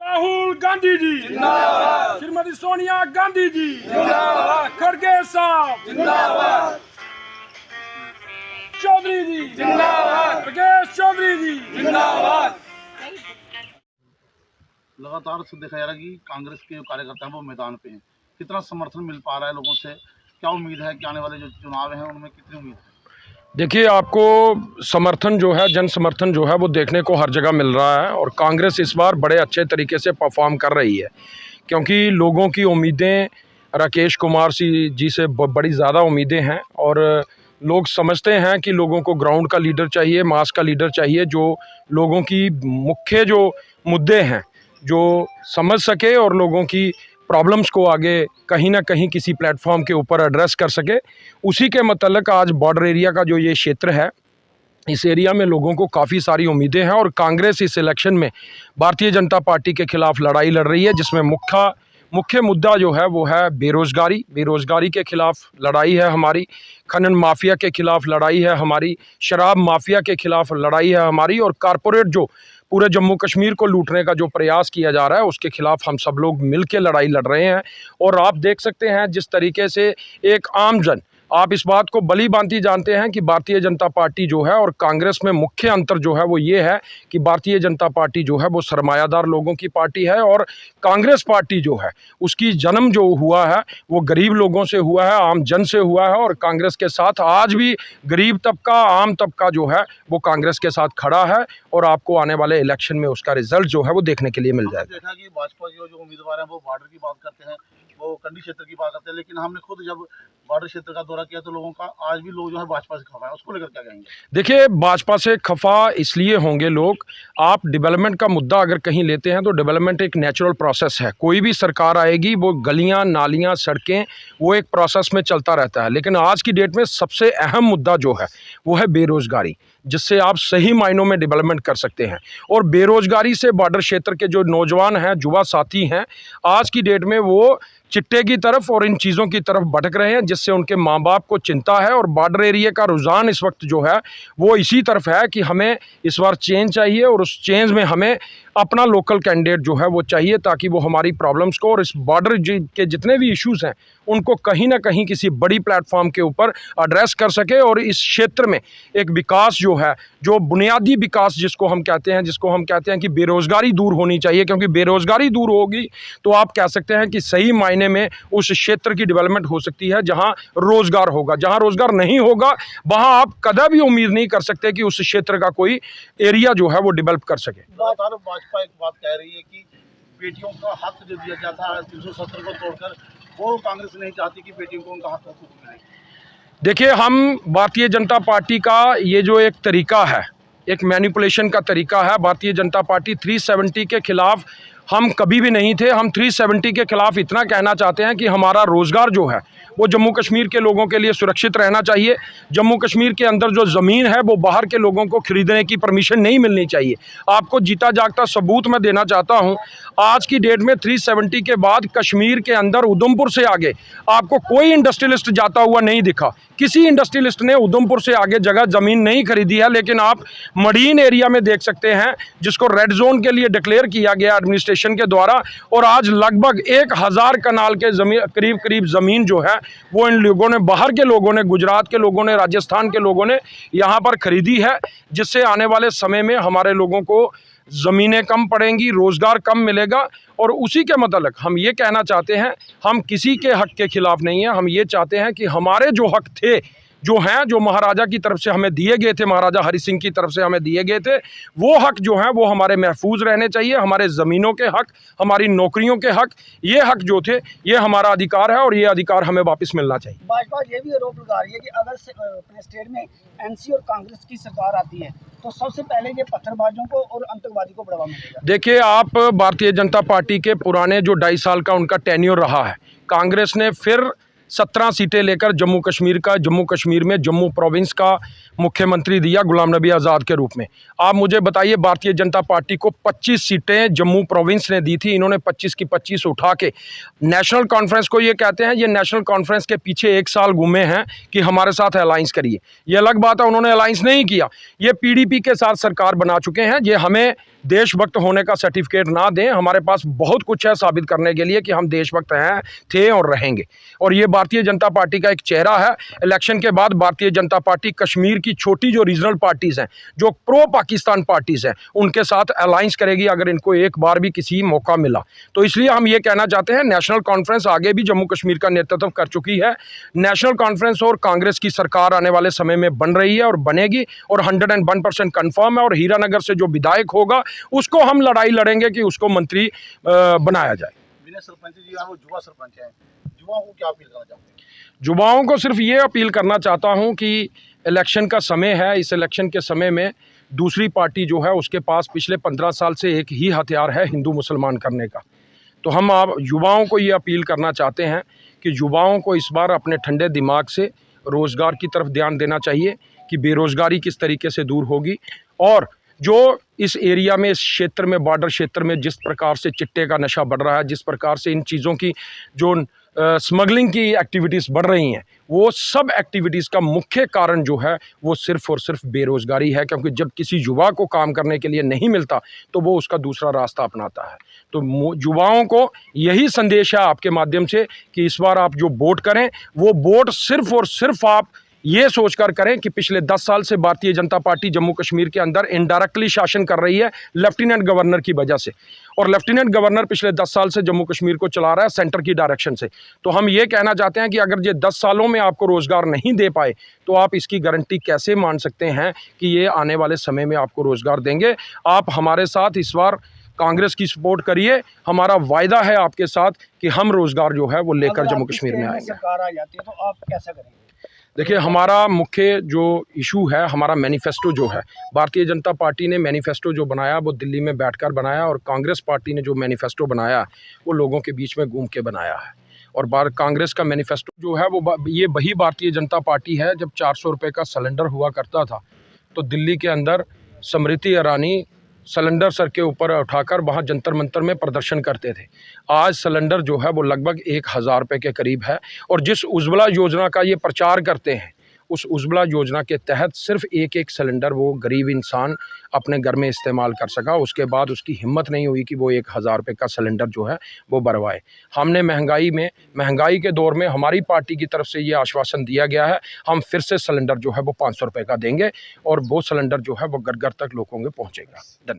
राहुल गांधी जी जिंदाबाद, श्रीमती सोनिया गांधी जी जिंदाबाद, खड़गे साहब जिंदाबाद, चौधरी जी जिंदाबाद, योगेश चौधरी जी जिंदाबाद। लगातार से देखा जा रहा है कि कांग्रेस के जो कार्यकर्ता हैं वो मैदान पे हैं। कितना समर्थन मिल पा रहा है लोगों से, क्या उम्मीद है कि आने वाले जो चुनाव हैं उनमें कितनी उम्मीद है? देखिए, आपको समर्थन जो है, जन समर्थन जो है वो देखने को हर जगह मिल रहा है और कांग्रेस इस बार बड़े अच्छे तरीके से परफॉर्म कर रही है, क्योंकि लोगों की उम्मीदें राकेश कुमार जी से बड़ी ज़्यादा उम्मीदें हैं और लोग समझते हैं कि लोगों को ग्राउंड का लीडर चाहिए, मास का लीडर चाहिए, जो लोगों की मुख्य जो मुद्दे हैं जो समझ सके और लोगों की प्रॉब्लम्स को आगे कहीं ना कहीं किसी प्लेटफॉर्म के ऊपर एड्रेस कर सके। उसी के मतलब आज बॉर्डर एरिया का जो ये क्षेत्र है, इस एरिया में लोगों को काफ़ी सारी उम्मीदें हैं और कांग्रेस इस इलेक्शन में भारतीय जनता पार्टी के खिलाफ लड़ाई लड़ रही है, जिसमें मुख्य मुद्दा जो है वो है बेरोज़गारी के खिलाफ लड़ाई है हमारी, खनन माफिया के खिलाफ लड़ाई है हमारी, शराब माफिया के खिलाफ लड़ाई है हमारी और कारपोरेट जो पूरे जम्मू कश्मीर को लूटने का जो प्रयास किया जा रहा है उसके खिलाफ हम सब लोग मिल के लड़ाई लड़ रहे हैं। और आप देख सकते हैं जिस तरीके से एक आम जन, आप इस बात को भली भांति जानते हैं कि भारतीय जनता पार्टी जो है और कांग्रेस में मुख्य अंतर जो है वो ये है कि भारतीय जनता पार्टी जो है वो सरमायादार लोगों की पार्टी है और कांग्रेस पार्टी जो है उसकी जन्म जो हुआ है वो गरीब लोगों से हुआ है, आम जन से हुआ है और कांग्रेस के साथ आज भी गरीब तबका, आम तबका जो है वो कांग्रेस के साथ खड़ा है और आपको आने वाले इलेक्शन में उसका रिजल्ट जो है वो देखने के लिए मिल जाएगा। देखा कि भाजपा के जो उम्मीदवार हैं वो बॉर्डर की बात करते हैं, वो कंडी क्षेत्र की बात करते हैं, लेकिन हमने खुद जब बॉर्डर क्षेत्र का दौरा किया तो लोगों का आज भी लोग जो है भाजपा से खफा है, उसको लेकर क्या कहेंगे? देखिए, भाजपा से खफा इसलिए होंगे लोग, आप डेवलपमेंट का मुद्दा अगर कहीं लेते हैं तो डेवलपमेंट एक नेचुरल प्रोसेस है। कोई भी सरकार आएगी वो गलियां, नालियां, सड़कें, वो एक प्रोसेस में चलता रहता है, लेकिन आज की डेट में सबसे अहम मुद्दा जो है वो है बेरोजगारी, जिससे आप सही मायनों में डेवलपमेंट कर सकते हैं। और बेरोजगारी से बॉर्डर क्षेत्र के जो नौजवान हैं, युवा साथी हैं, आज की डेट में वो चिट्टे की तरफ और इन चीज़ों की तरफ भटक रहे हैं, जिससे उनके माँ बाप को चिंता है। और बॉर्डर एरिया का रुझान इस वक्त जो है वो इसी तरफ है कि हमें इस बार चेंज चाहिए और उस चेंज में हमें अपना लोकल कैंडिडेट जो है वो चाहिए, ताकि वो हमारी प्रॉब्लम्स को और इस बॉर्डर के जितने भी इश्यूज़ हैं उनको कहीं ना कहीं किसी बड़ी प्लेटफॉर्म के ऊपर एड्रेस कर सके और इस क्षेत्र में एक विकास जो है, जो बुनियादी विकास जिसको हम कहते हैं कि बेरोज़गारी दूर होनी चाहिए, क्योंकि बेरोज़गारी दूर होगी तो आप कह सकते हैं कि सही मायने में उस क्षेत्र की डेवलपमेंट हो सकती है। जहां रोज़गार होगा, जहां रोज़गार नहीं होगा वहां आप कदा भी उम्मीद नहीं कर सकते कि उस क्षेत्र का कोई एरिया जो है वो डेवलप कर सके। लगातार भाजपा एक बात कह रही है कि बेटियों का हक जो दिया जाता है 370 को तोड़कर, वो कांग्रेस नहीं चाहती कि बेटियों को उनका हक मिले। देखिए, हम भारतीय जनता पार्टी का ये जो एक तरीका है, एक मैनिपुलेशन का तरीका है, भारतीय जनता पार्टी 370 के खिलाफ हम कभी भी नहीं थे। हम 370 के खिलाफ इतना कहना चाहते हैं कि हमारा रोज़गार जो है वो जम्मू कश्मीर के लोगों के लिए सुरक्षित रहना चाहिए। जम्मू कश्मीर के अंदर जो ज़मीन है वो बाहर के लोगों को खरीदने की परमिशन नहीं मिलनी चाहिए। आपको जीता जागता सबूत मैं देना चाहता हूं, आज की डेट में 370 के बाद कश्मीर के अंदर उधमपुर से आगे आपको कोई इंडस्ट्रियलिस्ट जाता हुआ नहीं दिखा। किसी इंडस्ट्रियलिस्ट ने उधमपुर से आगे जगह ज़मीन नहीं खरीदी है, लेकिन आप मरीन एरिया में देख सकते हैं जिसको रेड जोन के लिए डिक्लेयर किया गया एडमिनिस्ट्रेशन के द्वारा, और आज लगभग 1000 कनाल के करीब ज़मीन जो है वो इन लोगों ने, बाहर के लोगों ने, गुजरात के लोगों ने, राजस्थान के लोगों ने यहाँ पर खरीदी है, जिससे आने वाले समय में हमारे लोगों को ज़मीनें कम पड़ेंगी, रोज़गार कम मिलेगा। और उसी के मतलब हम ये कहना चाहते हैं, हम किसी के हक के खिलाफ नहीं हैं। हम ये चाहते हैं कि हमारे जो हक थे, जो हैं, जो महाराजा की तरफ से हमें दिए गए थे, महाराजा हरि सिंह की तरफ से हमें दिए गए थे, वो हक जो हैं वो हमारे महफूज रहने चाहिए। हमारे ज़मीनों के हक, हमारी नौकरियों के हक, ये हक जो थे ये हमारा अधिकार है और ये अधिकार हमें वापस मिलना चाहिए। भाजपा ये भी आरोप लगा रही है कि अगर अपने स्टेट में एनसी और कांग्रेस की सरकार आती है तो सबसे पहले ये पत्थरबाजों को और आतंकवादी को बढ़ावा मिलेगा। देखिए, आप भारतीय जनता पार्टी के पुराने जो 2.5 साल का उनका टेन्योर रहा है, कांग्रेस ने फिर 17 सीटें लेकर जम्मू कश्मीर में जम्मू प्रोविंस का मुख्यमंत्री दिया गुलाम नबी आज़ाद के रूप में। आप मुझे बताइए, भारतीय जनता पार्टी को 25 सीटें जम्मू प्रोविंस ने दी थी, इन्होंने 25 की 25 उठा के नेशनल कॉन्फ्रेंस को ये कहते हैं, ये नेशनल कॉन्फ्रेंस के पीछे 1 साल घूमे हैं कि हमारे साथ अलायंस करिए। ये अलग बात है, उन्होंने अलायंस नहीं किया, ये पीडीपी के साथ सरकार बना चुके हैं। ये हमें देशभक्त होने का सर्टिफिकेट ना दें, हमारे पास बहुत कुछ है साबित करने के लिए कि हम देशभक्त हैं, थे और रहेंगे। और ये भारतीय जनता पार्टी का एक चेहरा है। इलेक्शन के बाद भारतीय जनता पार्टी कश्मीर की छोटी जो रीजनल पार्टीज़ हैं, जो प्रो पाकिस्तान पार्टीज़ हैं, उनके साथ अलायंस करेगी अगर इनको एक बार भी किसी मौका मिला। तो इसलिए हम ये कहना चाहते हैं, नेशनल कॉन्फ्रेंस आगे भी जम्मू कश्मीर का नेतृत्व कर चुकी है। नेशनल कॉन्फ्रेंस और कांग्रेस की सरकार आने वाले समय में बन रही है और बनेगी, और 101% कन्फर्म है। और हीरानगर से जो विधायक होगा उसको हम लड़ाई लड़ेंगे कि उसको मंत्री बनाया जाए। विनय सरपंच जी वो युवा सरपंच हैं, युवाओं को क्या अपील करना चाहते हैं? युवाओं को सिर्फ ये अपील करना चाहता हूं कि इलेक्शन का समय है, इस इलेक्शन के समय में दूसरी पार्टी जो है उसके पास पिछले 15 साल से एक ही हथियार है, हिंदू मुसलमान करने का। तो हम आप युवाओं को ये अपील करना चाहते हैं कि युवाओं को इस बार अपने ठंडे दिमाग से रोज़गार की तरफ ध्यान देना चाहिए कि बेरोज़गारी किस तरीके से दूर होगी। और जो इस एरिया में, इस क्षेत्र में, बॉर्डर क्षेत्र में जिस प्रकार से चिट्टे का नशा बढ़ रहा है, जिस प्रकार से इन चीज़ों की जो स्मगलिंग की एक्टिविटीज़ बढ़ रही हैं, वो सब एक्टिविटीज़ का मुख्य कारण जो है वो सिर्फ़ और सिर्फ बेरोज़गारी है। क्योंकि जब किसी युवा को काम करने के लिए नहीं मिलता तो वो उसका दूसरा रास्ता अपनाता है। तो युवाओं को यही संदेश है आपके माध्यम से कि इस बार आप जो वोट करें, वो वोट सिर्फ़ और सिर्फ आप ये सोचकर करें कि पिछले 10 साल से भारतीय जनता पार्टी जम्मू कश्मीर के अंदर इनडायरेक्टली शासन कर रही है लेफ्टिनेंट गवर्नर की वजह से, और लेफ्टिनेंट गवर्नर पिछले 10 साल से जम्मू कश्मीर को चला रहा है सेंटर की डायरेक्शन से। तो हम ये कहना चाहते हैं कि अगर ये 10 सालों में आपको रोज़गार नहीं दे पाए तो आप इसकी गारंटी कैसे मान सकते हैं कि ये आने वाले समय में आपको रोज़गार देंगे। आप हमारे साथ इस बार कांग्रेस की सपोर्ट करिए, हमारा वायदा है आपके साथ कि हम रोज़गार जो है वो लेकर जम्मू कश्मीर में आएंगे। सरकार आ जाती है तो आप कैसा करेंगे? देखिए, हमारा मुख्य जो इशू है, हमारा मैनिफेस्टो जो है, भारतीय जनता पार्टी ने मैनिफेस्टो जो बनाया वो दिल्ली में बैठकर बनाया, और कांग्रेस पार्टी ने जो मैनिफेस्टो बनाया वो लोगों के बीच में घूम के बनाया है। और कांग्रेस का मैनिफेस्टो जो है वो ये वही भारतीय जनता पार्टी है। जब 400 रुपये का सिलेंडर हुआ करता था तो दिल्ली के अंदर स्मृति ईरानी सिलेंडर सर के ऊपर उठाकर वहाँ जंतर मंतर में प्रदर्शन करते थे। आज सिलेंडर जो है वो लगभग 1000 रुपये के करीब है। और जिस उज्ज्वला योजना का ये प्रचार करते हैं, उस उज्ज्वला योजना के तहत सिर्फ एक सिलेंडर वो गरीब इंसान अपने घर में इस्तेमाल कर सका। उसके बाद उसकी हिम्मत नहीं हुई कि वो 1000 रुपये का सिलेंडर जो है वो भरवाए। हमने महंगाई के दौर में हमारी पार्टी की तरफ से ये आश्वासन दिया गया है, हम फिर से सिलेंडर जो है वो 500 रुपये का देंगे, और वो सिलेंडर जो है वो घर घर तक लोगों के पहुँचेगा। धन्यवाद।